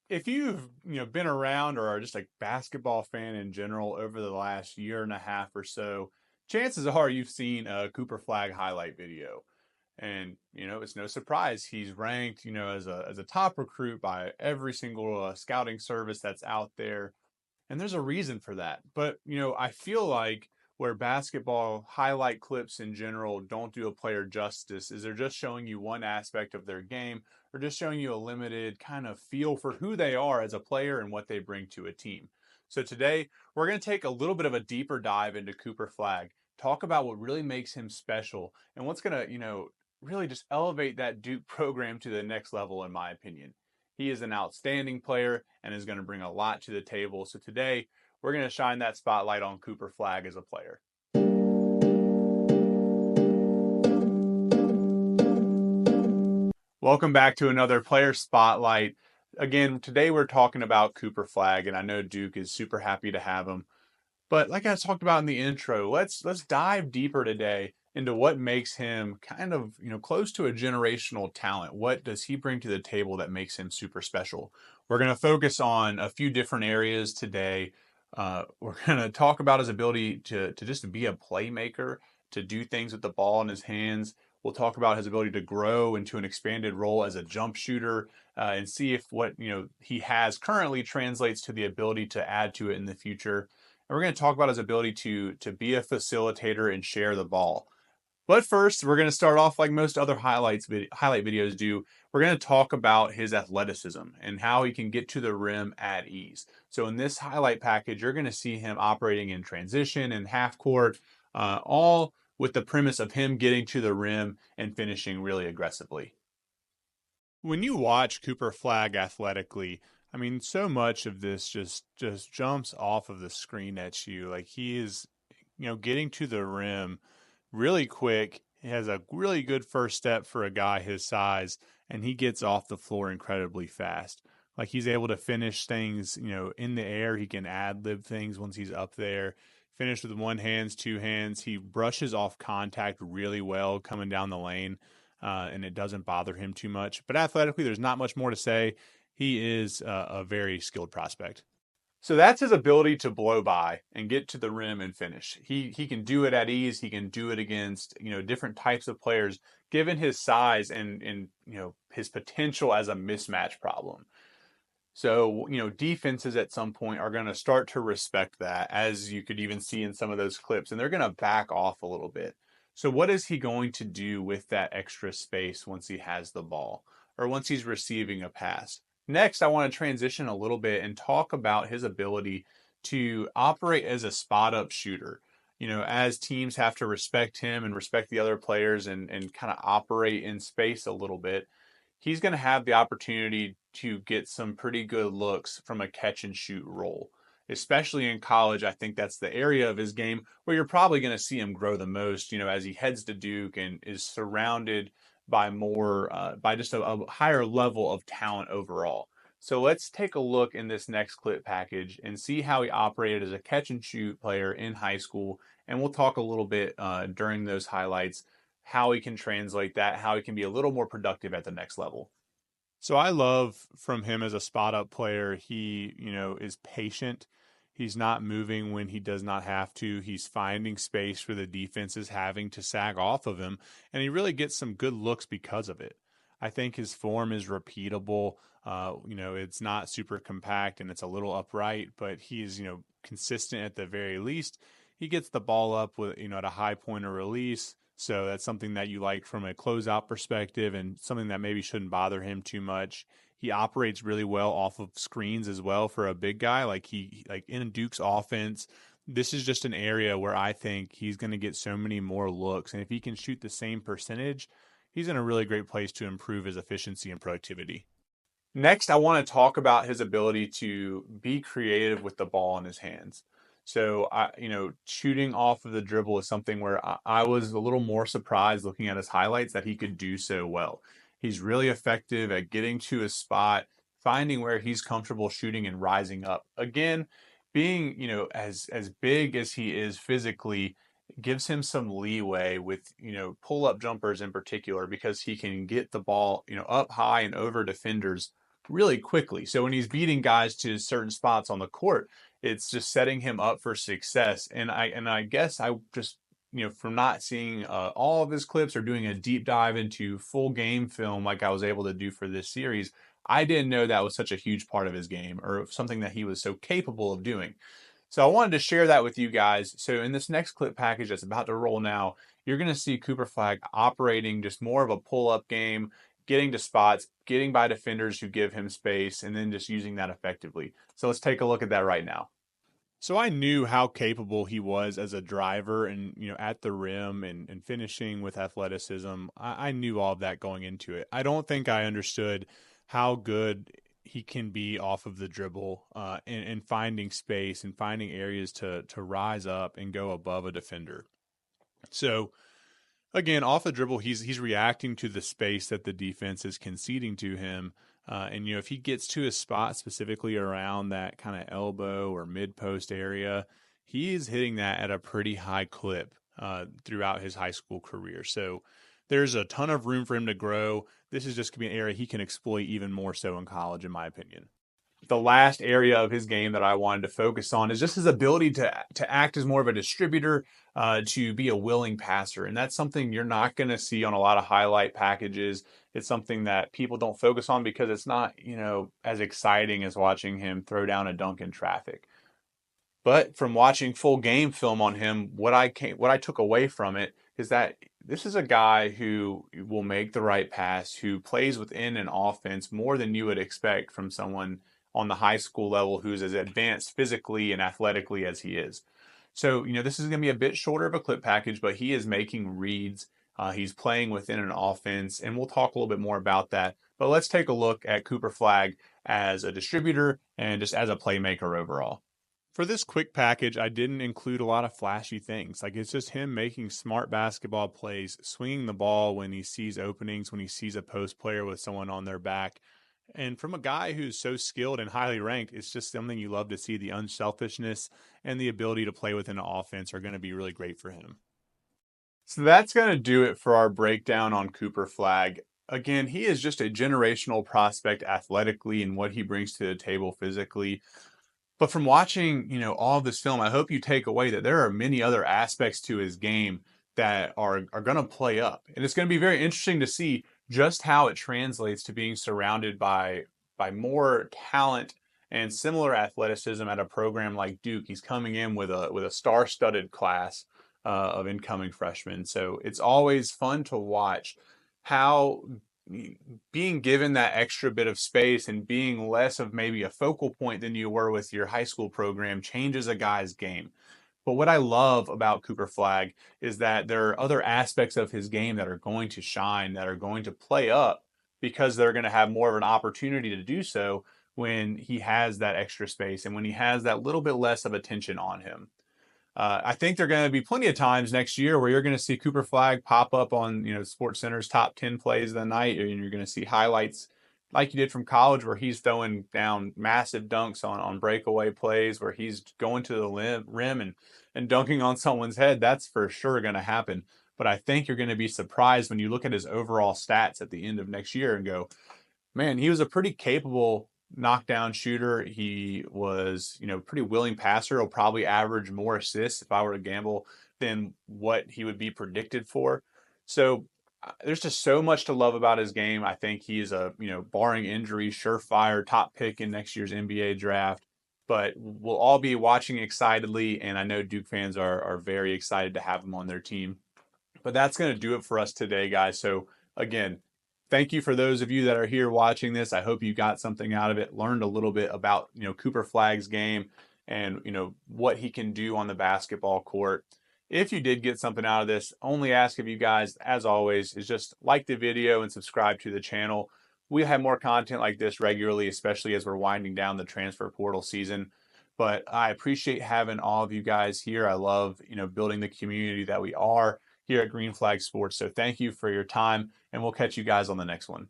If you've been around or are just a basketball fan in general over the last year and a half or so, chances are you've seen a Cooper Flagg highlight video. And it's no surprise he's ranked as a top recruit by every single scouting service that's out there, and there's a reason for that. But, I feel like where basketball highlight clips in general don't do a player justice is they're just showing you one aspect of their game, or just showing you a limited kind of feel for who they are as a player and what they bring to a team. So today, we're going to take a little bit of a deeper dive into Cooper Flagg, talk about what really makes him special, and what's going to, really just elevate that Duke program to the next level, in my opinion. He is an outstanding player and is going to bring a lot to the table. So today, we're going to shine that spotlight on Cooper Flagg as a player. Welcome back to another player spotlight. Again, today we're talking about Cooper Flagg, and I know Duke is super happy to have him. But like I talked about in the intro, let's dive deeper today into what makes him kind of, close to a generational talent. What does he bring to the table that makes him super special? We're going to focus on a few different areas today. We're going to talk about his ability to just be a playmaker, to do things with the ball in his hands. We'll talk about his ability to grow into an expanded role as a jump shooter, and see if what he has currently translates to the ability to add to it in the future. And we're going to talk about his ability to be a facilitator and share the ball. But first, we're going to start off like most other highlight videos do. We're going to talk about his athleticism and how he can get to the rim at ease. So in this highlight package, you're going to see him operating in transition and half court, all with the premise of him getting to the rim and finishing really aggressively. When you watch Cooper Flagg athletically, I mean, so much of this just jumps off of the screen at you. Like he is, getting to the rim really quick. He has a really good first step for a guy his size, and he gets off the floor incredibly fast. Like he's able to finish things, in the air. He can ad lib things once he's up there. Finish with one hands, two hands. He brushes off contact really well coming down the lane, and it doesn't bother him too much. But athletically, there's not much more to say. He is a very skilled prospect. So that's his ability to blow by and get to the rim and finish. He can do it at ease. He can do it against different types of players, given his size and his potential as a mismatch problem. So defenses at some point are going to start to respect that, as you could even see in some of those clips, and they're going to back off a little bit. So what is he going to do with that extra space once he has the ball or once he's receiving a pass? Next, I want to transition a little bit and talk about his ability to operate as a spot up shooter. As teams have to respect him and respect the other players and kind of operate in space a little bit, he's going to have the opportunity to get some pretty good looks from a catch and shoot role. Especially in college, I think that's the area of his game where you're probably going to see him grow the most, as he heads to Duke and is surrounded by by just a higher level of talent overall. So let's take a look in this next clip package and see how he operated as a catch and shoot player in high school. And we'll talk a little bit during those highlights how he can translate that, how he can be a little more productive at the next level. So I love from him as a spot up player, he, is patient. He's not moving when he does not have to. He's finding space where the defense is having to sag off of him, and he really gets some good looks because of it. I think his form is repeatable. It's not super compact and it's a little upright, but he's, consistent at the very least. He gets the ball up with, at a high point of release. So that's something that you like from a closeout perspective and something that maybe shouldn't bother him too much. He operates really well off of screens as well for a big guy. Like in Duke's offense, this is just an area where I think he's going to get so many more looks. And if he can shoot the same percentage, he's in a really great place to improve his efficiency and productivity. Next, I want to talk about his ability to be creative with the ball in his hands. So, shooting off of the dribble is something where I was a little more surprised looking at his highlights that he could do so well. He's really effective at getting to a spot, finding where he's comfortable shooting and rising up. Again, being, as big as he is physically gives him some leeway with, pull-up jumpers in particular because he can get the ball, up high and over defenders really quickly. So when he's beating guys to certain spots on the court, it's just setting him up for success. And I guess I just, from not seeing all of his clips or doing a deep dive into full game film like I was able to do for this series, I didn't know that was such a huge part of his game or something that he was so capable of doing. So I wanted to share that with you guys. So in this next clip package that's about to roll now, you're going to see Cooper Flagg operating just more of a pull-up game, getting to spots, getting by defenders who give him space, and then just using that effectively. So let's take a look at that right now. So I knew how capable he was as a driver and, at the rim and finishing with athleticism. I knew all of that going into it. I don't think I understood how good he can be off of the dribble and finding space and finding areas to rise up and go above a defender. So again, off the dribble, he's reacting to the space that the defense is conceding to him. And if he gets to a spot specifically around that kind of elbow or mid post area, he is hitting that at a pretty high clip throughout his high school career. So there's a ton of room for him to grow. This is just going to be an area he can exploit even more so in college, in my opinion. The last area of his game that I wanted to focus on is just his ability to act as more of a distributor, to be a willing passer, and that's something you're not going to see on a lot of highlight packages. It's something that people don't focus on because it's not, as exciting as watching him throw down a dunk in traffic. But from watching full game film on him, what I took away from it is that this is a guy who will make the right pass, who plays within an offense more than you would expect from someone on the high school level who's as advanced physically and athletically as he is. So, this is going to be a bit shorter of a clip package, but he is making reads. He's playing within an offense, and we'll talk a little bit more about that. But let's take a look at Cooper Flagg as a distributor and just as a playmaker overall. For this quick package, I didn't include a lot of flashy things. Like it's just him making smart basketball plays, swinging the ball when he sees openings, when he sees a post player with someone on their back. And from a guy who's so skilled and highly ranked, it's just something you love to see. The unselfishness and the ability to play within an offense are going to be really great for him. So that's going to do it for our breakdown on Cooper Flagg. Again, he is just a generational prospect athletically and what he brings to the table physically. But from watching, all of this film, I hope you take away that there are many other aspects to his game that are going to play up. And it's going to be very interesting to see just how it translates to being surrounded by more talent and similar athleticism at a program like Duke. He's coming in with a star-studded class of incoming freshmen. So it's always fun to watch how being given that extra bit of space and being less of maybe a focal point than you were with your high school program changes a guy's game. But what I love about Cooper Flagg is that there are other aspects of his game that are going to shine, that are going to play up because they're going to have more of an opportunity to do so when he has that extra space and when he has that little bit less of attention on him. I think there are going to be plenty of times next year where you're going to see Cooper Flagg pop up on Sports Center's top 10 plays of the night, and you're going to see highlights like you did from college where he's throwing down massive dunks on breakaway plays where he's going to the rim and dunking on someone's head. That's for sure going to happen. But I think you're going to be surprised when you look at his overall stats at the end of next year and go, man, he was a pretty capable knockdown shooter. He was, pretty willing passer. He'll probably average more assists if I were to gamble than what he would be predicted for. So there's just so much to love about his game. I think he's a, barring injury, surefire top pick in next year's NBA draft. But we'll all be watching excitedly, and I know Duke fans are very excited to have him on their team. But that's going to do it for us today, guys. So again, thank you for those of you that are here watching this. I hope you got something out of it, learned a little bit about, Cooper Flagg's game and, what he can do on the basketball court. If you did get something out of this, only ask of you guys, as always, is just like the video and subscribe to the channel. We have more content like this regularly, especially as we're winding down the transfer portal season. But I appreciate having all of you guys here. I love, building the community that we are here at Green Flag Sports. So thank you for your time, and we'll catch you guys on the next one.